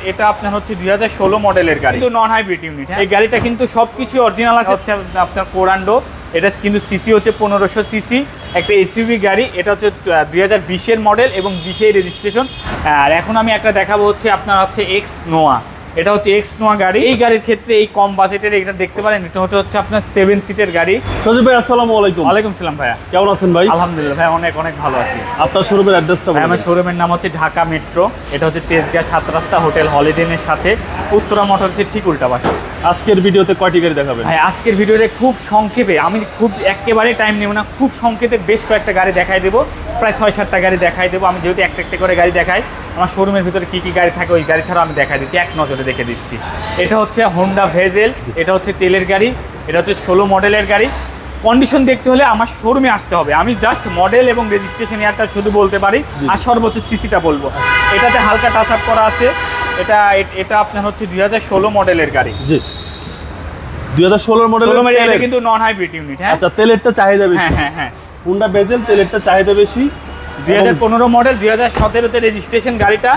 এটা আপনার হচ্ছে 2016 মডেলের গাড়ি, কিন্তু নন হাইব্রিড ইউনিট। এই গাড়িটা কিন্তু সবকিছু অরিজিনাল আছে। হচ্ছে আপনার কোরান্ডো, এটা কিন্তু সিসি হচ্ছে 1500 সিসি, একটা এসইউভি গাড়ি। এটা হচ্ছে 2020-এর মডেল এবং 20-এর রেজিস্ট্রেশন। আর এখন আমি একটা দেখাবো হচ্ছে আপনার হচ্ছে এক্স নোয়া। এটা হচ্ছে এক্স নোয়া গাড়ি। এই গাড়ির ক্ষেত্রে এই কম বাজেটের এটা দেখতে পারেন, এটা হচ্ছে আপনার 7 সিটের গাড়ি। সজীব ভাই আসসালামু আলাইকুম। ওয়ালাইকুম সালাম ভাইয়া, কেমন আছেন ভাই? আলহামদুলিল্লাহ ভাই, অনেক অনেক ভালো আছি। আপনার শোরুমের অ্যাড্রেসটা বলুন। আমার শোরুমের নাম হচ্ছে ঢাকা মেট্রো। এটা হচ্ছে তেজগাঁ 7 রাস্তা হোটেল হলিডে ইনের সাথে উত্তরা মোটরসের ঠিক উল্টা পাশে। আজকের ভিডিওতে কয়টি গাড়ি দেখাবেন? ভাই আজকের ভিডিওতে খুব সংক্ষেপে, আমি খুব একেবারে টাইম নেব না, খুব সংক্ষেপে বেশ কয়েকটা গাড়ি দেখাই দেবো, প্রায় 6-7টা গাড়ি দেখাই দেবো। আমি যেহেতু একটা একটা করে গাড়ি দেখাই, আমার শোরুমের ভিতরে কী কী গাড়ি থাকে ওই গাড়ি ছাড়া আমি দেখাই দিচ্ছি, এক নজরে দেখে দিচ্ছি। এটা হচ্ছে হোন্ডা ভেজেল, এটা হচ্ছে তেলের গাড়ি, এটা হচ্ছে 16 মডেলের গাড়ি। কন্ডিশন দেখতে হলে আমার শোরুমে আসতে হবে। আমি জাস্ট মডেল এবং রেজিস্ট্রেশন ইয়ারটা শুধু বলতে পারি, আর সর্বোচ্চ সিসিটা বলবো। এটাতে হালকা টাচ আপ করা আছে। এটা আপনার হচ্ছে 2016 মডেলের গাড়ি। জি, 2016 মডেলের এটা কিন্তু নন হাইব্রিড ইউনিট। হ্যাঁ, আচ্ছা, তেলেরটা চাহিদা বেশি। হ্যাঁ। হোন্ডা ভেজেল তেলেরটা চাহিদা বেশি। 2015 মডেল, 2017-তে রেজিস্ট্রেশন গাড়িটা।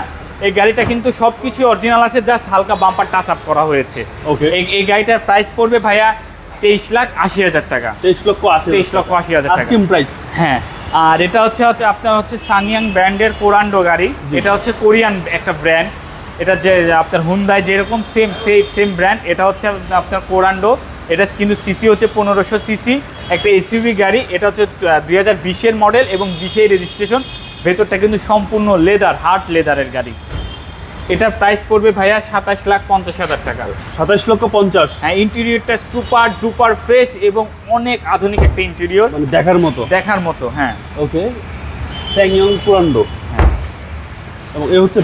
এই গাড়িটা কিন্তু সবকিছু অরিজিনাল আছে, জাস্ট হালকা বাম্পার টাচ আপ করা হয়েছে। ওকে, এই গাড়িটার প্রাইস পড়বে ভাইয়া 23,80,000 টাকা। 23,80,000 টাকা আস্কিং প্রাইস। হ্যাঁ, আর এটা হচ্ছে আপনার হচ্ছে সাংয়াং ব্র্যান্ডের কোরান্ডো গাড়ি। এটা হচ্ছে কোরিয়ান একটা ব্র্যান্ড। এটা যে আপনার হুন্দাই যেরকম সেম ব্র্যান্ড, এটা হচ্ছে আপনার কোরান্ডো। এটা কিন্তু সিসি হচ্ছে 1500 সিসি, একটা এসইউভি গাড়ি। এটা হচ্ছে 2020-এর মডেল এবং 20-এর রেজিস্ট্রেশন। ভেতরটা কিন্তু সম্পূর্ণ লেদার, হার্ড লেদারের গাড়ি। এটার প্রাইস পড়বে ভাইয়া 27,50,000 টাকা। 27,50,000। হ্যাঁ, ইন্টেরিয়রটা সুপার ডুপার ফ্রেশ এবং অনেক আধুনিক একটা ইন্টেরিয়র, মানে দেখার মতো। হ্যাঁ। ওকে, স্যাংইয়ং কোরান্ডো। হ্যাঁ, এবং এই হচ্ছে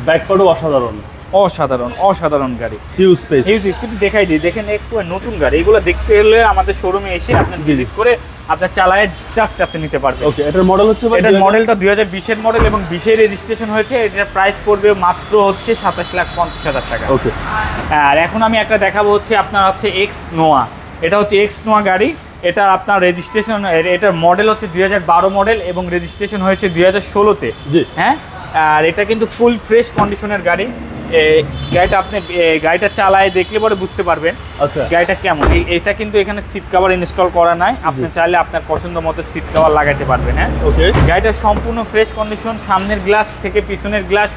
ব্যাকপার্টও অসাধারণ গাড়ি। হিউজ স্পেস দেখাই দিই, দেখেন একটু নতুন গাড়ি। এগুলো দেখতে হলে আমাদের শোরুমে এসে আপনার ভিজিট করে আপনার চালায় জাস্ট আপনি নিতে পারবেন। ওকে, এটার মডেল হচ্ছে এটার মডেলটা 2020-এর মডেল এবং 20-এর রেজিস্ট্রেশন হয়েছে। এটার প্রাইস পড়বে মাত্র হচ্ছে 27,50,000 টাকা। ওকে, আর এখন আমি একটা দেখাবো হচ্ছে আপনার হচ্ছে এক্স নোয়া। এটা হচ্ছে এক্স নোয়া গাড়ি। এটা আপনার রেজিস্ট্রেশন, এটার মডেল হচ্ছে 2012 মডেল এবং রেজিস্ট্রেশন হয়েছে 2016-তে। হ্যাঁ, আর এটা কিন্তু ফুল ফ্রেশ কন্ডিশনের গাড়ি। গাড়িটা আপনি গাড়িটা চালায় দেখলে পরে বুঝতে পারবেন গাড়িটা কেমন। এটা কিন্তু এখানে সিট কভার ইনস্টল করা নাই, আপনি চাইলে আপনার পছন্দ মতো সিট কভার লাগাইতে পারবেন। হ্যাঁ, গাড়িটা সম্পূর্ণ ফ্রেশ কন্ডিশন। সামনের গ্লাস থেকে পিছনের গ্লাস,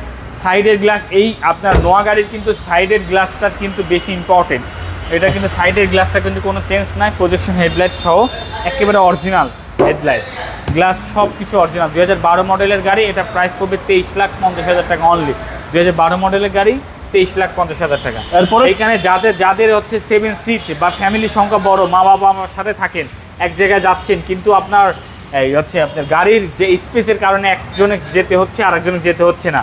সাইডের গ্লাস। এই আপনার নোয়া গাড়ির কিন্তু সাইডের গ্লাসটা কিন্তু বেশি ইম্পর্টেন্ট। এটা কিন্তু সাইডের গ্লাসটা কিন্তু কোনো চেঞ্জ নাই, প্রজেকশন হেডলাইট সহ একেবারে অরিজিনাল হেডলাইট, গ্লাস সব কিছু অরিজিনাল। 2012 মডেলের গাড়ি। এটা প্রাইস পড়বে 23,50,000 টাকা অনলি। 2012 মডেলের গাড়ি, 23,50,000 টাকা। এরপরে এখানে যাদের হচ্ছে 7 সিট বা ফ্যামিলি সংখ্যা বড়, মা বাবা আমার সাথে থাকেন, এক জায়গায় যাচ্ছেন, কিন্তু আপনার এই হচ্ছে আপনার গাড়ির যে স্পেসের কারণে একজনে যেতে হচ্ছে আর একজনে যেতে হচ্ছে না,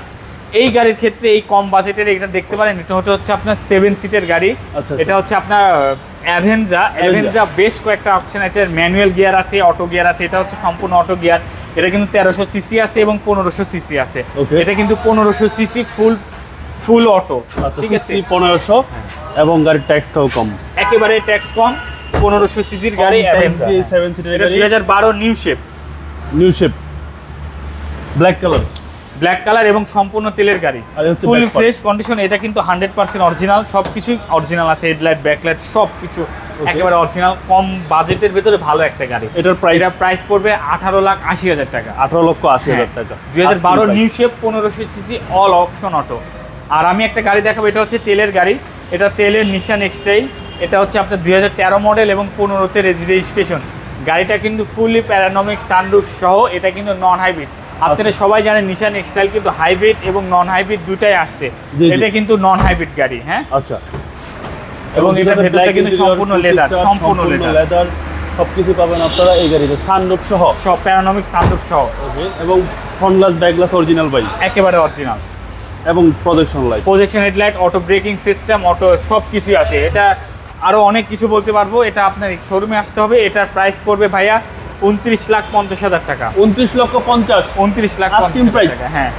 এই গাড়ির ক্ষেত্রে এই কম বাজেটের এটা দেখতে পারেন। এটা হচ্ছে আপনার 7 সিটের গাড়ি। এটা হচ্ছে আপনার অ্যাভেঞ্জা বেশ কয়েকটা অপশন আছে। ম্যানুয়াল গিয়ার আছে, অটো গিয়ার আছে। এটা হচ্ছে সম্পূর্ণ অটো গিয়ার। এটা কিন্তু 1300 সিসি আছে এবং 1500 সিসি আছে। এটা কিন্তু 1500 সিসি ফুল অটো। ঠিক আছে, 1500 এবং গাড়ির ট্যাক্সটাও কম, একেবারে ট্যাক্স কম। 1500 সিসির গাড়ি, অ্যাভেঞ্জা 7 সিটের গাড়ি। 2012 নিউ শেপ ব্ল্যাক কালার এবং সম্পূর্ণ তেলের গাড়ি, ফুল ফ্রেশ কন্ডিশন। এটা কিন্তু 100% অরিজিনাল, সবকিছুই অরিজিনাল আছে। হেডলাইট, ব্যাকলাইট সবকিছু একেবারে অরিজিনাল। কম বাজেটের ভিতরে ভালো একটা গাড়ি। এটার প্রাইস পড়বে 18,80,000 টাকা। 18,80,000 টাকা। 2012 new shape 1500 CC all option auto. আর আমি একটা গাড়ি দেখাবো, এটা হচ্ছে তেলের গাড়ি। এটা তেলের নিশান এক্সটাইল। এটা হচ্ছে আপনার 2013 মডেল এবং 15-তে রেজিস্ট্রেশন। গাড়িটা কিন্তু ফুলি প্যারানমিক সানরুফ সহ। এটা কিন্তু নন হাইব্রিড। আপনারা সবাই জানেন নিশান এক্সটাইল কিন্তু হাইব্রিড এবং নন হাইব্রিড দুটাই আসছে। এটা কিন্তু নন হাইব্রিড গাড়ি। হ্যাঁ, আচ্ছা। এবং এটা ভেতরটা কিন্তু সম্পূর্ণ লেদার সবকিছু পাবেন আপনারা এই গাড়িতে, সানরুফ সহ, সব প্যারানমিক সানরুফ সহ। এবং front glass, back glass original ভাই, একেবারে অরিজিনাল। এবং projection headlight, auto braking system, auto সবকিছুই আছে। এটা আরো অনেক কিছু বলতে পারবো। এটা আপনার শোরুমে আসতে হবে। এটার প্রাইস পড়বে ভাইয়া 29,50,000 টাকা। 29,50,000 29,50,000 টাকা। হ্যাঁ,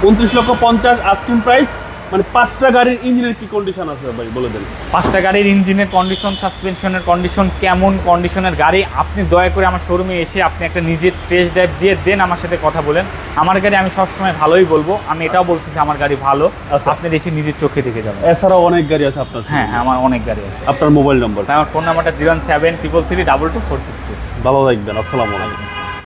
29,50,000 আস্কিং প্রাইস। মানে 5টা গাড়ির ইঞ্জিনের কি কন্ডিশন আছে ভাই বলে দেন। 5টা গাড়ির ইঞ্জিনের কন্ডিশন, সাসপেনশনের কন্ডিশন, কেমন কন্ডিশনের গাড়ি, আপনি দয়া করে আমার শোরুমে এসে আপনি একটা নিজের টেস্ট ড্রাইভ দিয়ে দেন, আমার সাথে কথা বলেন। আমার গাড়ি আমি সবসময় ভালোই বলবো, আমি এটাও বলতেছি আমার গাড়ি ভালো। আচ্ছা। আপনি এসে নিজের চোখে দেখে যাবেন। এছাড়াও অনেক গাড়ি আছে আপনার হ্যাঁ, আমার অনেক গাড়ি আছে। আপনার মোবাইল নম্বর? আমার ফোন নাম্বারটা 01733322462। ভালো থাকবেন, আসসালামু আলাইকুম।